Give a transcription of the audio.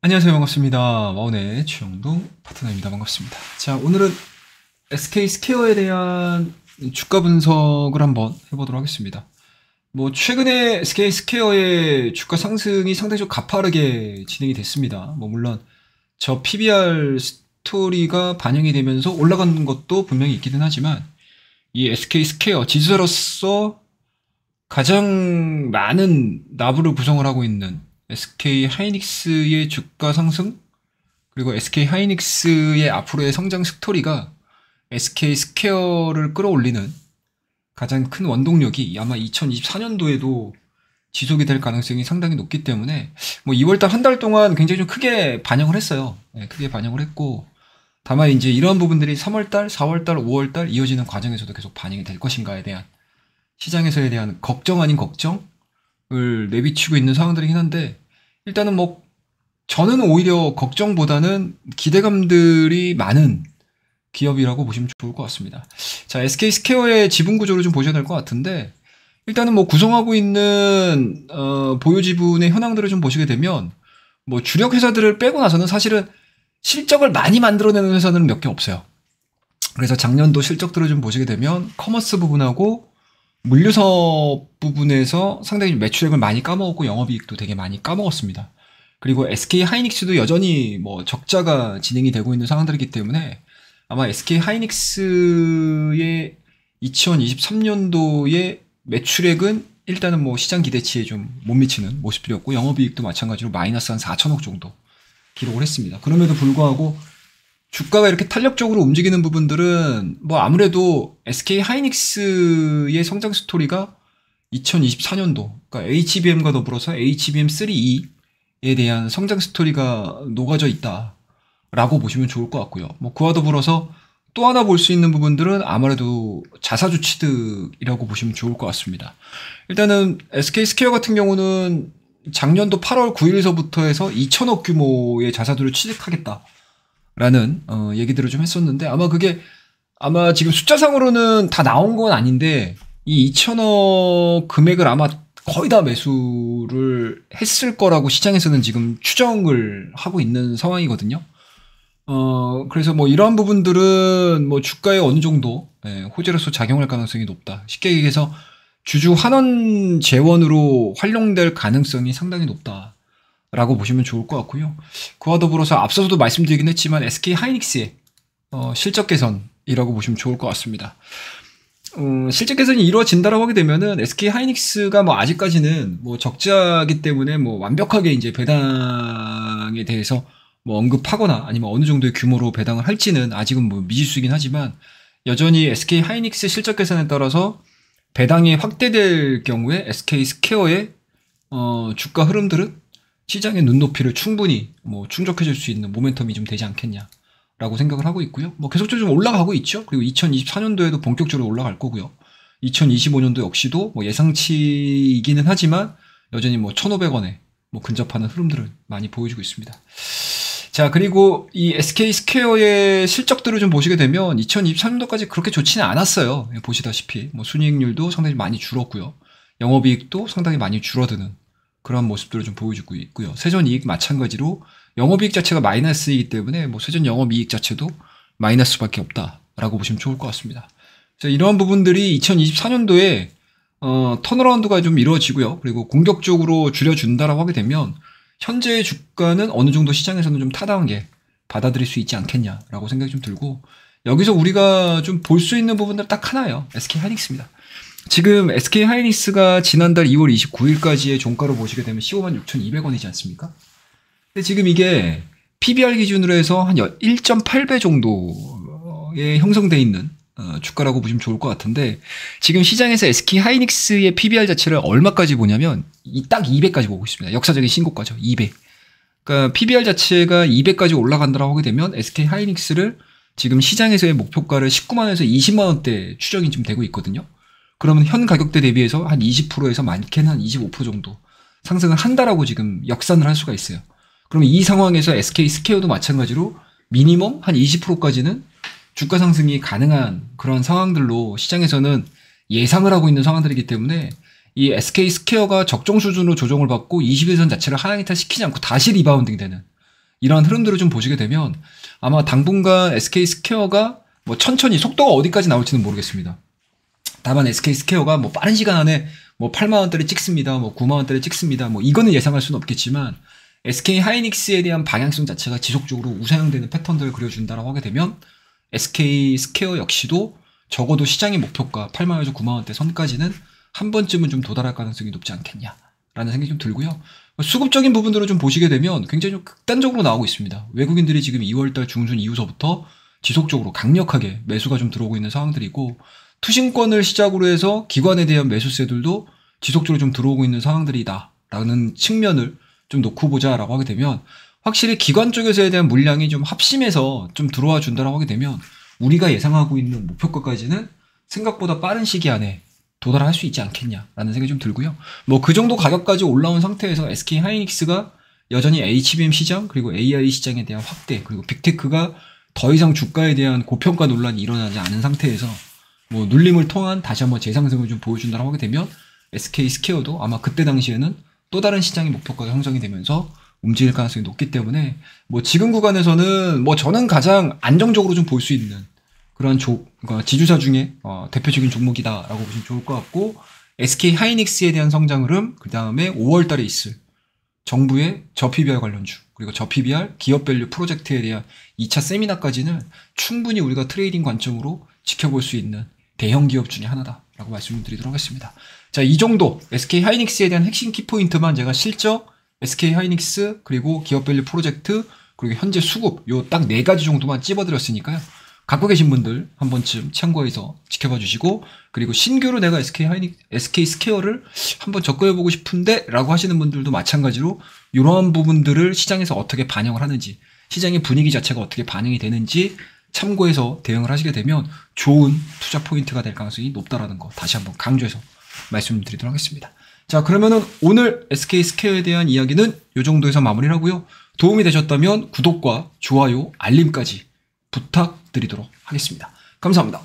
안녕하세요. 반갑습니다. 와운의 최영동 파트너입니다. 반갑습니다. 자, 오늘은 SK 스퀘어에 대한 주가 분석을 한번 해보도록 하겠습니다. 뭐, 최근에 SK 스퀘어의 주가 상승이 상당히 좀 가파르게 진행이 됐습니다. 뭐, 물론, 저 PBR 스토리가 반영이 되면서 올라가는 것도 분명히 있기는 하지만, 이 SK 스퀘어 지수로서 가장 많은 나부를 구성을 하고 있는 SK 하이닉스의 주가 상승, 그리고 SK 하이닉스의 앞으로의 성장 스토리가 SK 스퀘어를 끌어올리는 가장 큰 원동력이 아마 2024년도에도 지속이 될 가능성이 상당히 높기 때문에 뭐 2월달 한 달 동안 굉장히 좀 크게 반영을 했어요. 네, 크게 반영을 했고, 다만 이제 이러한 부분들이 3월달, 4월달, 5월달 이어지는 과정에서도 계속 반영이 될 것인가에 대한 시장에서에 대한 걱정 아닌 걱정을 내비치고 있는 상황들이긴 한데, 일단은 뭐 저는 오히려 걱정보다는 기대감들이 많은 기업이라고 보시면 좋을 것 같습니다. 자, SK 스퀘어의 지분 구조를 좀 보셔야 될 것 같은데, 일단은 뭐 구성하고 있는 보유 지분의 현황들을 좀 보시게 되면 뭐 주력 회사들을 빼고 나서는 사실은 실적을 많이 만들어내는 회사는 몇 개 없어요. 그래서 작년도 실적들을 좀 보시게 되면 커머스 부분하고 물류사업 부분에서 상당히 매출액을 많이 까먹었고 영업이익도 되게 많이 까먹었습니다. 그리고 SK 하이닉스도 여전히 뭐 적자가 진행이 되고 있는 상황들이기 때문에 아마 SK 하이닉스의 2023년도의 매출액은 일단은 뭐 시장 기대치에 좀 못 미치는 모습들이었고, 영업이익도 마찬가지로 마이너스 한 4천억 정도 기록을 했습니다. 그럼에도 불구하고 주가가 이렇게 탄력적으로 움직이는 부분들은 뭐 아무래도 SK 하이닉스의 성장 스토리가 2024년도, 그러니까 HBM과 더불어서 HBM3E에 대한 성장 스토리가 녹아져 있다라고 보시면 좋을 것 같고요. 뭐 그와 더불어서 또 하나 볼 수 있는 부분들은 아무래도 자사주 취득이라고 보시면 좋을 것 같습니다. 일단은 SK 스퀘어 같은 경우는 작년도 8월 9일서부터 해서 2천억 규모의 자사주를 취득하겠다 라는 얘기들을 좀 했었는데, 아마 그게 아마 지금 숫자상으로는 다 나온 건 아닌데 이 2천억 금액을 아마 거의 다 매수를 했을 거라고 시장에서는 지금 추정을 하고 있는 상황이거든요. 그래서 뭐 이러한 부분들은 뭐 주가에 어느 정도 호재로서 작용할 가능성이 높다. 쉽게 얘기해서 주주 환원 재원으로 활용될 가능성이 상당히 높다 라고 보시면 좋을 것 같고요. 그와 더불어서 앞서서도 말씀드리긴 했지만 SK 하이닉스의 실적 개선이라고 보시면 좋을 것 같습니다. 실적 개선이 이루어진다라고 하게 되면은 SK 하이닉스가 뭐 아직까지는 뭐 적자기 때문에 뭐 완벽하게 이제 배당에 대해서 뭐 언급하거나 아니면 어느 정도의 규모로 배당을 할지는 아직은 뭐 미지수이긴 하지만, 여전히 SK 하이닉스 실적 개선에 따라서 배당이 확대될 경우에 SK 스퀘어의 주가 흐름들은 시장의 눈높이를 충분히 뭐 충족해줄 수 있는 모멘텀이 좀 되지 않겠냐라고 생각을 하고 있고요. 뭐 계속적으로 좀 올라가고 있죠. 그리고 2024년도에도 본격적으로 올라갈 거고요. 2025년도 역시도 뭐 예상치이기는 하지만 여전히 뭐 1,500원에 뭐 근접하는 흐름들을 많이 보여주고 있습니다. 자, 그리고 이 SK 스퀘어의 실적들을 좀 보시게 되면 2023년도까지 그렇게 좋지는 않았어요. 보시다시피 뭐 순이익률도 상당히 많이 줄었고요. 영업이익도 상당히 많이 줄어드는 그런 모습들을 좀 보여주고 있고요. 세전이익 마찬가지로 영업이익 자체가 마이너스이기 때문에 뭐 세전 영업이익 자체도 마이너스밖에 없다라고 보시면 좋을 것 같습니다. 그래서 이러한 부분들이 2024년도에 턴어라운드가 좀 이루어지고요. 그리고 공격적으로 줄여준다라고 하게 되면 현재의 주가는 어느 정도 시장에서는 좀 타당하게 받아들일 수 있지 않겠냐라고 생각이 좀 들고, 여기서 우리가 좀 볼 수 있는 부분들 딱 하나예요. SK 하이닉스입니다. 지금 SK 하이닉스가 지난달 2월 29일까지의 종가로 보시게 되면 15만 6,200원이지 않습니까? 근데 지금 이게 PBR 기준으로 해서 한 1.8배 정도에 형성되어 있는 주가라고 보시면 좋을 것 같은데, 지금 시장에서 SK 하이닉스의 PBR 자체를 얼마까지 보냐면 딱 200까지 보고 있습니다. 역사적인 신고가죠. 200. 그러니까 PBR 자체가 200까지 올라간다고 하게 되면 SK 하이닉스를 지금 시장에서의 목표가를 19만 원에서 20만 원대 추정이 좀 되고 있거든요. 그러면 현 가격대 대비해서 한 20%에서 많게는 한 25% 정도 상승을 한다라고 지금 역산을 할 수가 있어요. 그러면 이 상황에서 SK 스퀘어도 마찬가지로 미니멈 한 20%까지는 주가 상승이 가능한 그런 상황들로 시장에서는 예상을 하고 있는 상황들이기 때문에, 이 SK 스퀘어가 적정 수준으로 조정을 받고 21선 자체를 하향이탈 시키지 않고 다시 리바운딩 되는 이러한 흐름들을 좀 보시게 되면 아마 당분간 SK 스퀘어가 뭐 천천히 속도가 어디까지 나올지는 모르겠습니다. 다만 SK 스퀘어가 뭐 빠른 시간 안에 뭐 8만 원대를 찍습니다. 뭐 9만 원대를 찍습니다. 뭐 이거는 예상할 수는 없겠지만 SK 하이닉스에 대한 방향성 자체가 지속적으로 우상향되는 패턴들을 그려준다라고 하게 되면 SK 스퀘어 역시도 적어도 시장의 목표가 8만 원에서 9만 원대 선까지는 한 번쯤은 좀 도달할 가능성이 높지 않겠냐라는 생각이 좀 들고요. 수급적인 부분들을 좀 보시게 되면 굉장히 좀 극단적으로 나오고 있습니다. 외국인들이 지금 2월달 중순 이후서부터 지속적으로 강력하게 매수가 좀 들어오고 있는 상황들이고 투신권을 시작으로 해서 기관에 대한 매수세들도 지속적으로 좀 들어오고 있는 상황들이다라는 측면을 좀 놓고 보자라고 하게 되면 확실히 기관 쪽에서에 대한 물량이 좀 합심해서 좀 들어와 준다라고 하게 되면 우리가 예상하고 있는 목표가까지는 생각보다 빠른 시기 안에 도달할 수 있지 않겠냐라는 생각이 좀 들고요. 뭐 그 정도 가격까지 올라온 상태에서 SK 하이닉스가 여전히 HBM 시장 그리고 AI 시장에 대한 확대 그리고 빅테크가 더 이상 주가에 대한 고평가 논란이 일어나지 않은 상태에서 뭐 눌림을 통한 다시 한번 재상승을 좀 보여준다고 하게 되면 SK 스퀘어도 아마 그때 당시에는 또 다른 시장의 목표가가 형성이 되면서 움직일 가능성이 높기 때문에 뭐 지금 구간에서는 뭐 저는 가장 안정적으로 좀 볼 수 있는 그런 그러니까 지주사 중에 대표적인 종목이다라고 보시면 좋을 것 같고 SK 하이닉스에 대한 성장 흐름 그 다음에 5월달에 있을 정부의 저 PBR 관련주 그리고 저 PBR 기업 밸류 프로젝트에 대한 2차 세미나까지는 충분히 우리가 트레이딩 관점으로 지켜볼 수 있는 대형 기업 중에 하나다라고 말씀을 드리도록 하겠습니다. 자, 이 정도 SK 하이닉스에 대한 핵심 키포인트만 제가 실적, SK 하이닉스 그리고 기업 밸류 프로젝트 그리고 현재 수급 요 딱 4가지 정도만 찝어드렸으니까요. 갖고 계신 분들 한 번쯤 참고해서 지켜봐 주시고 그리고 신규로 내가 SK 스퀘어를 한번 접근해보고 싶은데 라고 하시는 분들도 마찬가지로 이러한 부분들을 시장에서 어떻게 반영을 하는지 시장의 분위기 자체가 어떻게 반영이 되는지 참고해서 대응을 하시게 되면 좋은 투자 포인트가 될 가능성이 높다라는 거 다시 한번 강조해서 말씀드리도록 하겠습니다. 자, 그러면은 오늘 SK 스퀘어에 대한 이야기는 이 정도에서 마무리를 하고요. 도움이 되셨다면 구독과 좋아요, 알림까지 부탁드리도록 하겠습니다. 감사합니다.